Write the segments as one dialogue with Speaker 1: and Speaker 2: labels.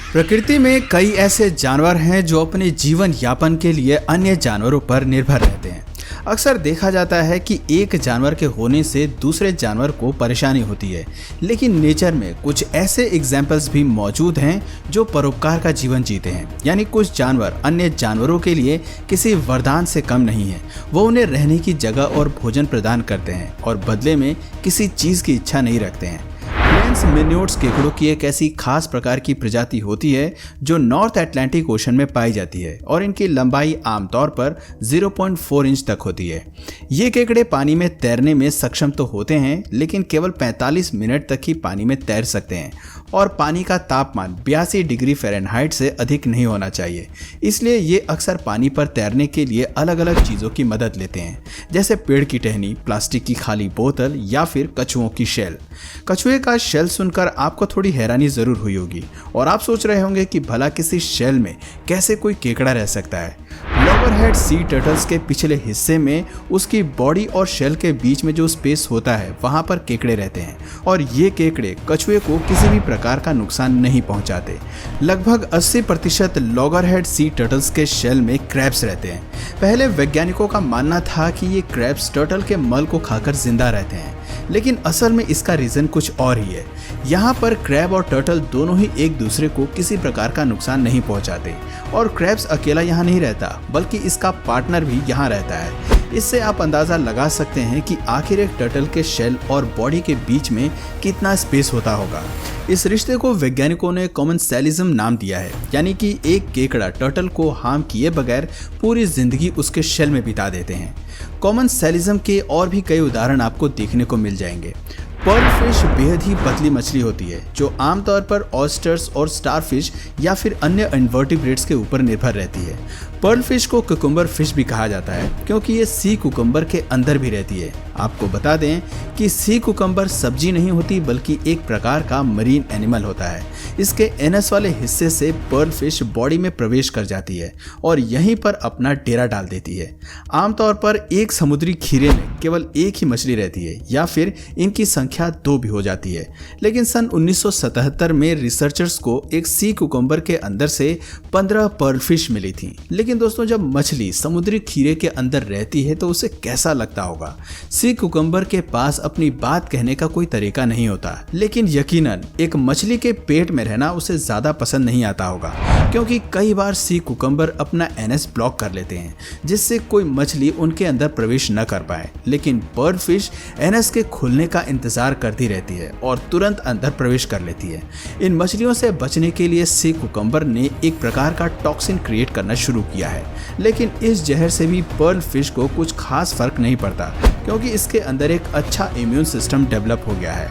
Speaker 1: प्रकृति में कई ऐसे जानवर हैं जो अपने जीवन यापन के लिए अन्य जानवरों पर निर्भर रहते हैं। अक्सर देखा जाता है कि एक जानवर के होने से दूसरे जानवर को परेशानी होती है, लेकिन नेचर में कुछ ऐसे एग्जाम्पल्स भी मौजूद हैं जो परोपकार का जीवन जीते हैं। यानी कुछ जानवर अन्य जानवरों के लिए किसी वरदान से कम नहीं है। वो उन्हें रहने की जगह और भोजन प्रदान करते हैं और बदले में किसी चीज़ की इच्छा नहीं रखते हैं। प्लेन्स मिन्योट्स केकड़ों की एक ऐसी खास प्रकार की प्रजाति होती है जो नॉर्थ अटलांटिक ओशन में पाई जाती है और इनकी लंबाई आमतौर पर 0.4 इंच तक होती है। ये केकड़े पानी में तैरने में सक्षम तो होते हैं, लेकिन केवल 45 मिनट तक ही पानी में तैर सकते हैं और पानी का तापमान 82 डिग्री फ़ारेनहाइट से अधिक नहीं होना चाहिए। इसलिए ये अक्सर पानी पर तैरने के लिए अलग अलग चीज़ों की मदद लेते हैं, जैसे पेड़ की टहनी, प्लास्टिक की खाली बोतल या फिर कछुओं की शेल। कछुए का शेल सुनकर आपको थोड़ी हैरानी जरूर हुई होगी और आप सोच रहे होंगे कि भला किसी शेल में कैसे कोई केकड़ा रह सकता है। लॉगरहेड सी टर्टल्स के पिछले हिस्से में उसकी बॉडी और शेल के बीच में जो स्पेस होता है वहां पर केकड़े रहते हैं और ये केकड़े कछुए को किसी भी प्रकार का नुकसान नहीं पहुंचाते। लगभग 80% लॉगरहेड सी टर्टल्स के शेल में क्रैब्स रहते हैं। पहले वैज्ञानिकों का मानना था कि ये क्रैब्स टर्टल के मल को खाकर जिंदा रहते हैं, लेकिन असल में इसका रीजन कुछ और ही है। यहाँ पर क्रैब और टर्टल दोनों ही एक दूसरे को किसी प्रकार का नुकसान नहीं पहुँचाते और क्रैब्स अकेला यहाँ नहीं रहता, बल्कि इसका पार्टनर भी यहाँ रहता है। इससे आप अंदाज़ा लगा सकते हैं कि आखिर एक टर्टल के शेल और बॉडी के बीच में कितना स्पेस होता होगा। इस रिश्ते को वैज्ञानिकों ने कॉमेंसैलिज्म नाम दिया है, यानी कि एक केकड़ा टर्टल को हार्म किए बगैर पूरी जिंदगी उसके शेल में बिता देते हैं। कॉमेंसैलिज्म के और भी कई उदाहरण आपको देखने को मिल जाएंगे। पर्ल फिश बेहद ही पतली मछली होती है जो आमतौर पर ऑयस्टर्स और स्टारफिश या फिर अन्य इन्वर्टिब्रेट्स के ऊपर निर्भर रहती है। पर्ल फिश को कुकुम्बर फिश भी कहा जाता है क्योंकि ये सी कुकुम्बर के अंदर भी रहती है। आपको बता दें कि सी कुकुम्बर सब्जी नहीं होती, बल्कि एक प्रकार का मरीन एनिमल होता है। इसके एनस वाले हिस्से से पर्ल फिश बॉडी में प्रवेश कर जाती है और यहीं पर अपना डेरा डाल देती है। आमतौर पर एक समुद्री खीरे में केवल एक ही मछली रहती है या फिर इनकी संख्या 2 भी हो जाती है। लेकिन सन 1977 में रिसर्चर्स को एक सी कुकुम्बर के अंदर से 15 पर्ल फिश मिली थी। लेकिन दोस्तों, जब मछली समुद्री खीरे के अंदर रहती है तो उसे कैसा लगता होगा। सी कुकुम्बर के पास अपनी बात कहने का कोई तरीका नहीं होता, लेकिन यकीनन एक मछली के पेट में रहना उसे ज्यादा पसंद नहीं आता होगा, क्योंकि कई बार सी कुकुम्बर अपना एनएस ब्लॉक कर लेते हैं जिससे कोई मछली उनके अंदर प्रवेश न कर पाए। लेकिन पर्ल फिश एनएस के खुलने का इंतजार करती रहती है और तुरंत अंदर प्रवेश कर लेती है। इन मछलियों से बचने के लिए सी कुकुम्बर ने एक प्रकार का टॉक्सिन क्रिएट करना शुरू किया है, लेकिन इस जहर से भी पर्ल फिश को कुछ खास फर्क नहीं पड़ता क्योंकि इसके अंदर एक अच्छा इम्यून सिस्टम डेवलप हो गया है।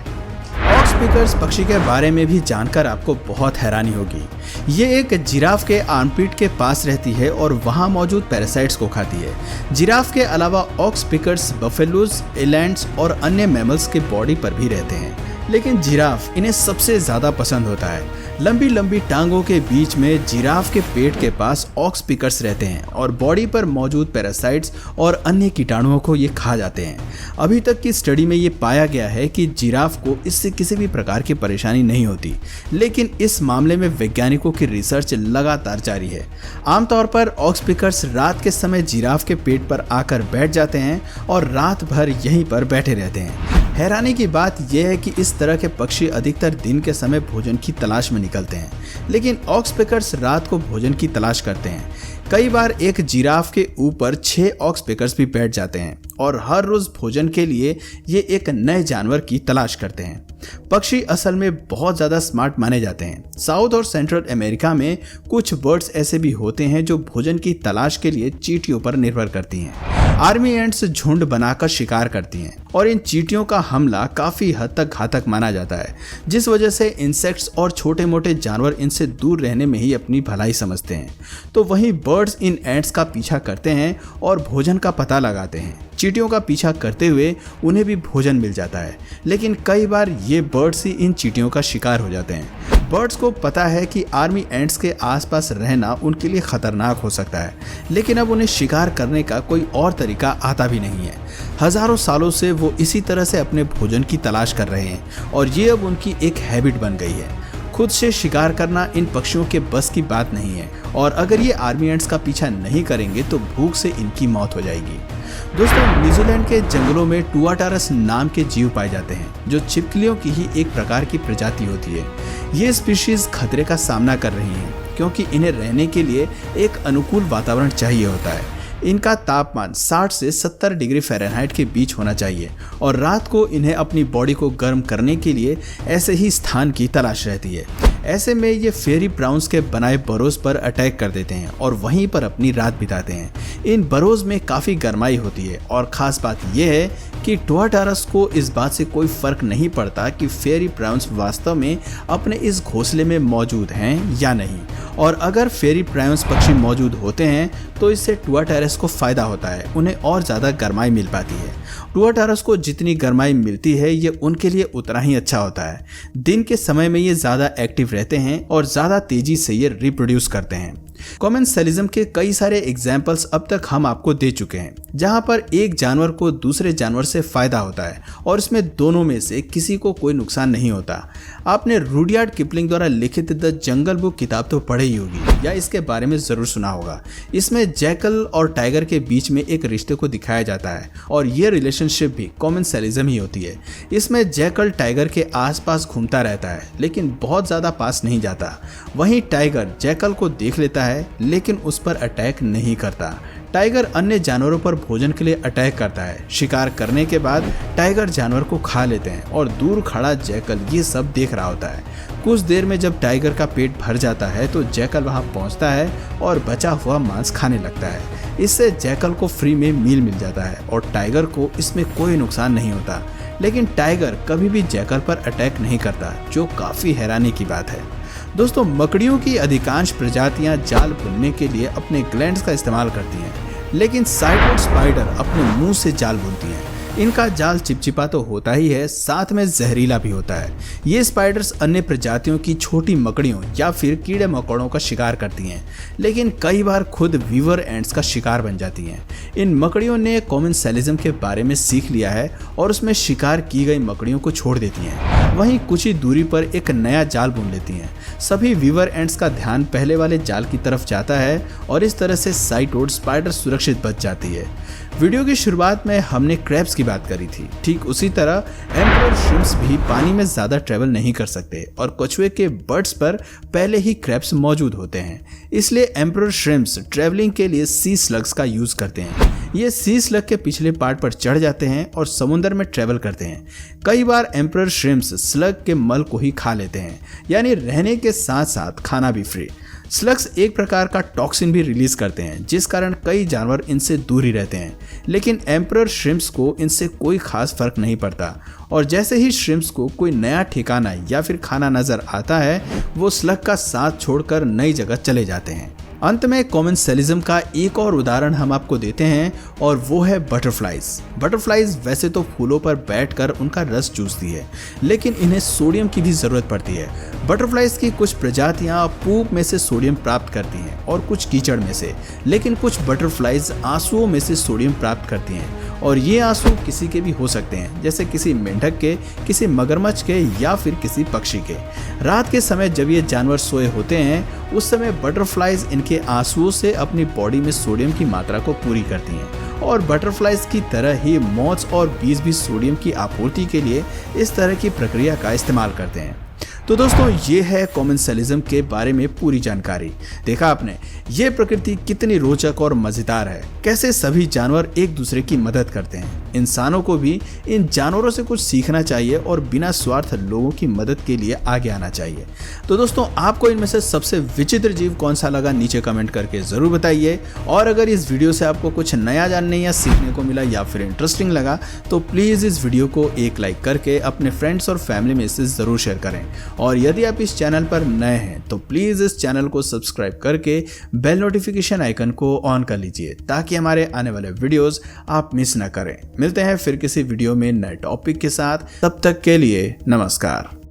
Speaker 1: ऑक्सपिकर्स पक्षी के बारे में भी जानकर आपको बहुत हैरानी होगी। ये एक जिराफ के आर्मपिट के पास रहती है और वहाँ मौजूद पैरासाइट्स को खाती है। जिराफ के अलावा ऑक्सपिकर्स बफेलोज, एलैंड्स और अन्य मैमल्स के बॉडी पर भी रहते हैं, लेकिन जिराफ इन्हें सबसे ज़्यादा पसंद होता है। लंबी लंबी टांगों के बीच में जिराफ के पेट के पास ऑक्सपिकर्स रहते हैं और बॉडी पर मौजूद पैरासाइट्स और अन्य कीटाणुओं को ये खा जाते हैं। अभी तक की स्टडी में ये पाया गया है कि जिराफ को इससे किसी भी प्रकार की परेशानी नहीं होती, लेकिन इस मामले में वैज्ञानिकों की रिसर्च लगातार जारी है। आमतौर पर ऑक्सपिकर्स रात के समय जिराफ के पेट पर आकर बैठ जाते हैं और रात भर यहीं पर बैठे रहते हैं। हैरानी की बात यह है कि इस तरह के पक्षी अधिकतर दिन के समय भोजन की तलाश में निकलते हैं, लेकिन ऑक्सपिकर्स रात को भोजन की तलाश करते हैं। कई बार एक जिराफ के ऊपर 6 ऑक्सपिकर्स भी बैठ जाते हैं और हर रोज भोजन के लिए ये एक नए जानवर की तलाश करते हैं। पक्षी असल में बहुत ज़्यादा स्मार्ट माने जाते हैं। साउथ और सेंट्रल अमेरिका में कुछ बर्ड्स ऐसे भी होते हैं जो भोजन की तलाश के लिए चींटियों पर निर्भर करती हैं। आर्मी एंट्स झुंड बनाकर शिकार करती हैं और इन चींटियों का हमला काफ़ी हद तक घातक माना जाता है, जिस वजह से इंसेक्ट्स और छोटे मोटे जानवर इनसे दूर रहने में ही अपनी भलाई समझते हैं। तो वहीं बर्ड्स इन एंट्स का पीछा करते हैं और भोजन का पता लगाते हैं। चींटियों का पीछा करते हुए उन्हें भी भोजन मिल जाता है, लेकिन कई बार ये बर्ड्स ही इन चींटियों का शिकार हो जाते हैं। बर्ड्स को पता है कि आर्मी एंट्स के आसपास रहना उनके लिए खतरनाक हो सकता है, लेकिन अब उन्हें शिकार करने का कोई और तरीका आता भी नहीं है। हजारों सालों से वो इसी तरह से अपने भोजन की तलाश कर रहे हैं और ये अब उनकी एक हैबिट बन गई है। खुद से शिकार करना इन पक्षियों के बस की बात नहीं है और अगर ये आर्मी एंट्स का पीछा नहीं करेंगे तो भूख से इनकी मौत हो जाएगी। दोस्तों, न्यूजीलैंड के जंगलों में टुआटारस नाम के जीव पाए जाते हैं जो छिपकलियों की ही एक प्रकार की प्रजाति होती है। ये स्पीशीज खतरे का सामना कर रही हैं क्योंकि इन्हें रहने के लिए एक अनुकूल वातावरण चाहिए होता है। इनका तापमान 60 से 70 डिग्री फ़ारेनहाइट के बीच होना चाहिए और रात को इन्हें अपनी बॉडी को गर्म करने के लिए ऐसे ही स्थान की तलाश रहती है। ऐसे में ये फेरी ब्राउन्स के बनाए बरोज पर अटैक कर देते हैं और वहीं पर अपनी रात बिताते हैं। इन बरोज में काफ़ी गर्माई होती है और ख़ास बात यह है कि टुआटारस को इस बात से कोई फर्क नहीं पड़ता कि फेरी ब्राउन्स वास्तव में अपने इस घोंसले में मौजूद हैं या नहीं, और अगर फेरी ब्राउन्स पक्षी मौजूद होते हैं तो इससे टुआटारस को फ़ायदा होता है, उन्हें और ज़्यादा गर्माई मिल पाती है। टुआटारस को जितनी गर्माई मिलती है ये उनके लिए उतना ही अच्छा होता है। दिन के समय में ये ज़्यादा एक्टिव रहते हैं और ज़्यादा तेज़ी से ये रिप्रोड्यूस करते हैं। कॉमेंसलिज्म के कई सारे एग्जाम्पल्स अब तक हम आपको दे चुके हैं जहां पर एक जानवर को दूसरे जानवर से फायदा होता है और इसमें दोनों में से किसी को कोई नुकसान नहीं होता। आपने रुडयार्ड किपलिंग द्वारा लिखित द जंगल बुक किताब तो पढ़ी ही होगी या इसके बारे में जरूर सुना होगा। इसमें जैकल और टाइगर के बीच में एक रिश्ते को दिखाया जाता है और ये रिलेशनशिप भी कॉमेंसलिज्म ही होती है। इसमें जैकल टाइगर के आसपास घूमता रहता है लेकिन बहुत ज़्यादा पास नहीं जाता। वहीं टाइगर जैकल को देख लेता है लेकिन उस पर अटैक नहीं करता। टाइगर अन्य जानवरों पर भोजन के लिए अटैक करता है। शिकार करने के बाद टाइगर जानवर को खा लेते हैं और दूर खड़ा जैकल ये सब देख रहा होता है। कुछ देर में जब टाइगर का पेट भर जाता है तो जैकल वहां पहुंचता है और बचा हुआ मांस खाने लगता है। इससे जैकल को फ्री में मील मिल जाता है और टाइगर को इसमें कोई नुकसान नहीं होता। लेकिन टाइगर कभी भी जैकल पर अटैक नहीं करता, जो काफ़ी हैरानी की बात है। दोस्तों, मकड़ियों की अधिकांश प्रजातियां जाल बुनने के लिए अपने ग्लैंड्स का इस्तेमाल करती हैं, लेकिन साइटोड स्पाइडर अपने मुंह से जाल बुनती हैं। इनका जाल चिपचिपा तो होता ही है, साथ में जहरीला भी होता है। ये स्पाइडर्स अन्य प्रजातियों की छोटी मकड़ियों या फिर कीड़े मकोड़ों का शिकार करती हैं, लेकिन कई बार खुद वीवर एंट्स का शिकार बन जाती हैं। इन मकड़ियों ने कॉमेंसलिज्म के बारे में सीख लिया है और उसमें शिकार की गई मकड़ियों को छोड़ देती हैं। वहीं कुछ ही दूरी पर एक नया जाल बुन लेती हैं। सभी वीवर एंट्स का ध्यान पहले वाले जाल की तरफ जाता है और इस तरह से साइटोड स्पाइडर सुरक्षित बच जाती है। वीडियो की शुरुआत में हमने क्रैब्स की बात करी थी, ठीक उसी तरह एम्परर श्रिम्प्स भी पानी में ज़्यादा ट्रैवल नहीं कर सकते और कछुए के बर्ड्स पर पहले ही क्रैब्स मौजूद होते हैं। इसलिए एम्परर श्रिम्प्स ट्रैवलिंग के लिए सी स्लग्स का यूज़ करते हैं। ये सी स्लग के पिछले पार्ट पर चढ़ जाते हैं और समुद्र में ट्रैवल करते हैं। कई बार एम्परर श्रिम्प्स स्लग के मल को ही खा लेते हैं, यानी रहने के साथ साथ खाना भी फ्री। स्लग्स एक प्रकार का टॉक्सिन भी रिलीज करते हैं जिस कारण कई जानवर इनसे दूर ही रहते हैं, लेकिन एम्परर श्रिम्प्स को इनसे कोई खास फर्क नहीं पड़ता और जैसे ही श्रिम्प्स को कोई नया ठिकाना या फिर खाना नजर आता है वो स्लग का साथ छोड़कर नई जगह चले जाते हैं। अंत में कॉमेंसलिज्म का एक और उदाहरण हम आपको देते हैं और वो है बटरफ्लाइज। बटरफ्लाइज वैसे तो फूलों पर बैठकर उनका रस चूसती है, लेकिन इन्हें सोडियम की भी जरूरत पड़ती है। बटरफ्लाइज की कुछ प्रजातियां पूप में से सोडियम प्राप्त करती हैं और कुछ कीचड़ में से, लेकिन कुछ बटरफ्लाइज आंसुओं में से सोडियम प्राप्त करती हैं और ये आंसू किसी के भी हो सकते हैं, जैसे किसी मेंढक के, किसी मगरमच्छ के या फिर किसी पक्षी के। रात के समय जब ये जानवर सोए होते हैं उस समय बटरफ्लाइज इनके आंसुओं से अपनी बॉडी में सोडियम की मात्रा को पूरी करती हैं और बटरफ्लाइज की तरह ही मॉथ्स और बीज भी सोडियम की आपूर्ति के लिए इस तरह की प्रक्रिया का इस्तेमाल करते हैं। तो दोस्तों, ये है कॉमेंसलिज्म के बारे में पूरी जानकारी। देखा आपने, ये प्रकृति कितनी रोचक और मजेदार है, कैसे सभी जानवर एक दूसरे की मदद करते हैं। इंसानों को भी इन जानवरों से कुछ सीखना चाहिए और बिना स्वार्थ लोगों की मदद के लिए आगे आना चाहिए। तो दोस्तों, आपको इनमें से सबसे विचित्र जीव कौन सा लगा नीचे कमेंट करके जरूर बताइए, और अगर इस वीडियो से आपको कुछ नया जानने या सीखने को मिला या फिर इंटरेस्टिंग लगा तो प्लीज़ इस वीडियो को एक लाइक करके अपने फ्रेंड्स और फैमिली में इसे ज़रूर शेयर करें। और यदि आप इस चैनल पर नए हैं तो प्लीज़ इस चैनल को सब्सक्राइब करके बेल नोटिफिकेशन आइकन को ऑन कर लीजिए ताकि हमारे आने वाले वीडियोस आप मिस ना करें। मिलते हैं फिर किसी वीडियो में नए टॉपिक के साथ, तब तक के लिए नमस्कार।